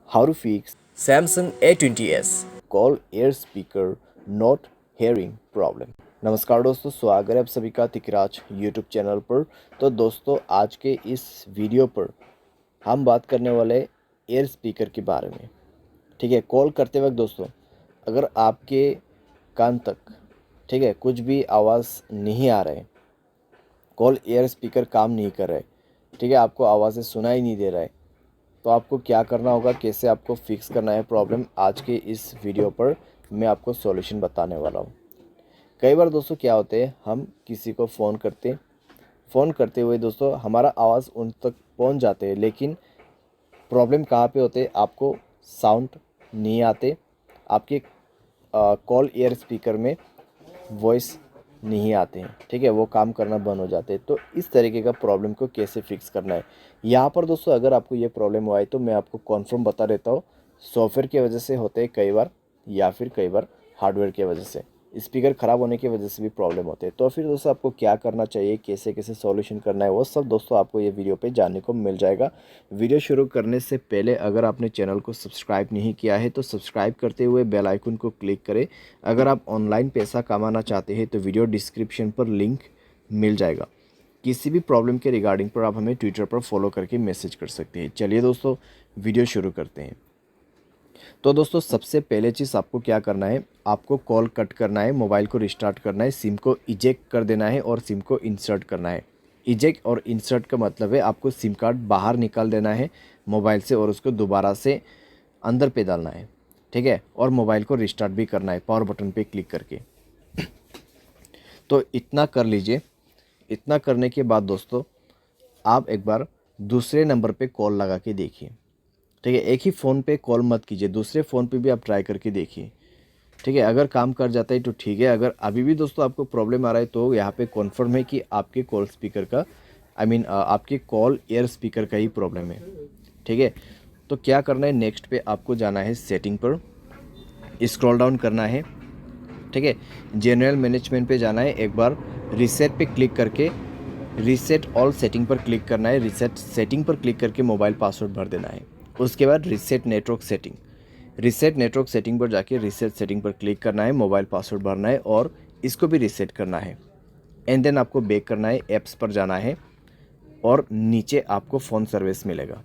How to fix Samsung A20S। call air speaker not hearing problem। नमस्कार दोस्तों, स्वागत है आप सभी का तिकराज यूट्यूब चैनल पर। तो दोस्तों, आज के इस वीडियो पर हम बात करने वाले एयर स्पीकर के बारे में। ठीक है, कॉल करते वक्त दोस्तों, अगर आपके कान तक ठीक है कुछ भी आवाज़ नहीं आ रहा है, कॉल एयर स्पीकर काम नहीं कर रहा है, ठीक है, आपको आवाज़ें सुनाई नहीं दे रहा है, तो आपको क्या करना होगा, कैसे आपको फिक्स करना है प्रॉब्लम, आज के इस वीडियो पर मैं आपको सॉल्यूशन बताने वाला हूँ। कई बार दोस्तों क्या होते हैं, हम किसी को फ़ोन करते हुए दोस्तों हमारा आवाज़ उन तक पहुँच जाते हैं, लेकिन प्रॉब्लम कहाँ पे होते हैं, आपको साउंड नहीं आते, आपके कॉल एयर स्पीकर में वॉइस नहीं आते हैं, ठीक है, वो काम करना बंद हो जाते हैं। तो इस तरीके का प्रॉब्लम को कैसे फिक्स करना है, यहाँ पर दोस्तों अगर आपको ये प्रॉब्लम हुआ है तो मैं आपको कॉन्फर्म बता देता हूँ। सॉफ्टवेयर की वजह से होते हैं कई बार, या फिर कई बार हार्डवेयर की वजह से, स्पीकर ख़राब होने की वजह से भी प्रॉब्लम होते हैं। तो फिर दोस्तों आपको क्या करना चाहिए, कैसे कैसे सॉल्यूशन करना है, वो सब दोस्तों आपको ये वीडियो पे जानने को मिल जाएगा। वीडियो शुरू करने से पहले अगर आपने चैनल को सब्सक्राइब नहीं किया है तो सब्सक्राइब करते हुए बेल आइकन को क्लिक करें। अगर आप ऑनलाइन पैसा कमाना चाहते हैं तो वीडियो डिस्क्रिप्शन पर लिंक मिल जाएगा। किसी भी प्रॉब्लम के रिगार्डिंग पर आप हमें ट्विटर पर फॉलो करके मैसेज कर सकते हैं। चलिए दोस्तों, वीडियो शुरू करते हैं। तो दोस्तों सबसे पहले चीज़ आपको क्या करना है, आपको कॉल कट करना है, मोबाइल को रिस्टार्ट करना है, सिम को इजेक्ट कर देना है और सिम को इंसर्ट करना है। इजेक्ट और इंसर्ट का मतलब है आपको सिम कार्ड बाहर निकाल देना है मोबाइल से और उसको दोबारा से अंदर पे डालना है, ठीक है, और मोबाइल को रिस्टार्ट भी करना है पावर बटन पे क्लिक करके। तो इतना कर लीजिए। इतना करने के बाद दोस्तों आप एक बार दूसरे नंबर पे कॉल लगा के देखिए, ठीक है, एक ही फ़ोन पे कॉल मत कीजिए, दूसरे फ़ोन पे भी आप ट्राई करके देखिए, ठीक है। अगर काम कर जाता है तो ठीक है, अगर अभी भी दोस्तों आपको प्रॉब्लम आ रहा है तो यहाँ पे कॉन्फर्म है कि आपके कॉल स्पीकर का आपके कॉल एयर स्पीकर का ही प्रॉब्लम है, ठीक है। तो क्या करना है, नेक्स्ट पे आपको जाना है सेटिंग पर, स्क्रॉल डाउन करना है, ठीक है, जनरल मैनेजमेंट पे जाना है, एक बार रीसेट पे क्लिक करके रीसेट ऑल सेटिंग पर क्लिक करना है, रीसेट सेटिंग पर क्लिक करके मोबाइल पासवर्ड भर देना है। उसके बाद रीसेट नेटवर्क सेटिंग पर जाके रीसेट सेटिंग पर क्लिक करना है, मोबाइल पासवर्ड भरना है और इसको भी रीसेट करना है। एंड देन आपको बैक करना है, ऐप्स पर जाना है और नीचे आपको फ़ोन सर्विस मिलेगा।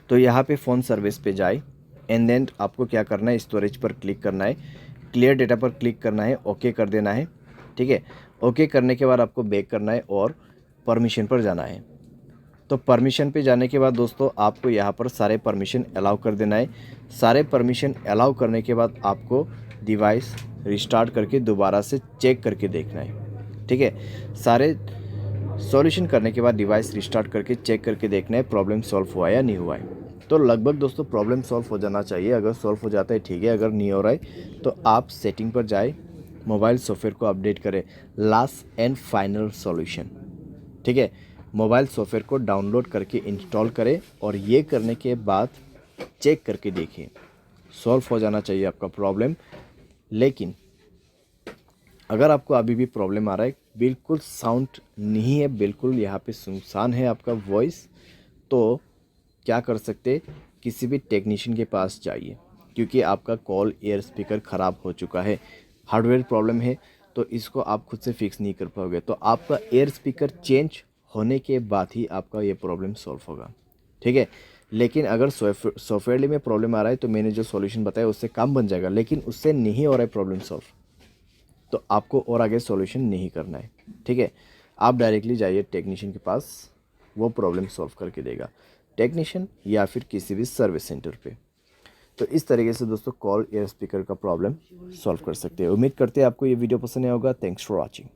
तो यहाँ पे फ़ोन सर्विस पे जाए, एंड देन आपको क्या करना है, स्टोरेज पर क्लिक करना है, क्लियर डेटा पर क्लिक करना है, ओके कर देना है, ठीक है। ओके करने के बाद आपको बैक करना है और परमिशन पर जाना है। तो परमिशन पे जाने के बाद दोस्तों आपको यहाँ पर सारे परमिशन अलाउ कर देना है। सारे परमिशन अलाउ करने के बाद आपको डिवाइस रिस्टार्ट करके दोबारा से चेक करके देखना है, ठीक है। सारे सॉल्यूशन करने के बाद डिवाइस रिस्टार्ट करके चेक करके देखना है प्रॉब्लम सॉल्व हुआ या नहीं हुआ है। तो लगभग दोस्तों प्रॉब्लम सॉल्व हो जाना चाहिए। अगर सॉल्व हो जाता है ठीक है, अगर नहीं हो रहा है तो आप सेटिंग पर जाए, मोबाइल सॉफ्टवेयर को अपडेट करें, लास्ट एंड फाइनल सॉल्यूशन, ठीक है। मोबाइल सॉफ्टवेयर को डाउनलोड करके इंस्टॉल करें और ये करने के बाद चेक करके देखें, सॉल्व हो जाना चाहिए आपका प्रॉब्लम। लेकिन अगर आपको अभी भी प्रॉब्लम आ रहा है, बिल्कुल साउंड नहीं है, बिल्कुल यहाँ पे सुनसान है आपका वॉइस, तो क्या कर सकते, किसी भी टेक्नीशियन के पास जाइए, क्योंकि आपका कॉल एयर स्पीकर ख़राब हो चुका है, हार्डवेयर प्रॉब्लम है, तो इसको आप खुद से फिक्स नहीं कर पाओगे। तो आपका एयर स्पीकर चेंज होने के बाद ही आपका ये प्रॉब्लम सॉल्व होगा, ठीक है। लेकिन अगर सॉफ्टवेयर में प्रॉब्लम आ रहा है तो मैंने जो सॉल्यूशन बताया उससे काम बन जाएगा, लेकिन उससे नहीं हो रहा है प्रॉब्लम सॉल्व, तो आपको और आगे सॉल्यूशन नहीं करना है, ठीक है। आप डायरेक्टली जाइए टेक्नीशियन के पास, वो प्रॉब्लम सॉल्व करके देगा, टेक्नीशियन या फिर किसी भी सर्विस सेंटर पे। तो इस तरीके से दोस्तों कॉल एयर स्पीकर का प्रॉब्लम सॉल्व कर सकते हैं। उम्मीद करते हैं आपको ये वीडियो पसंद आया होगा। Thanks for watching.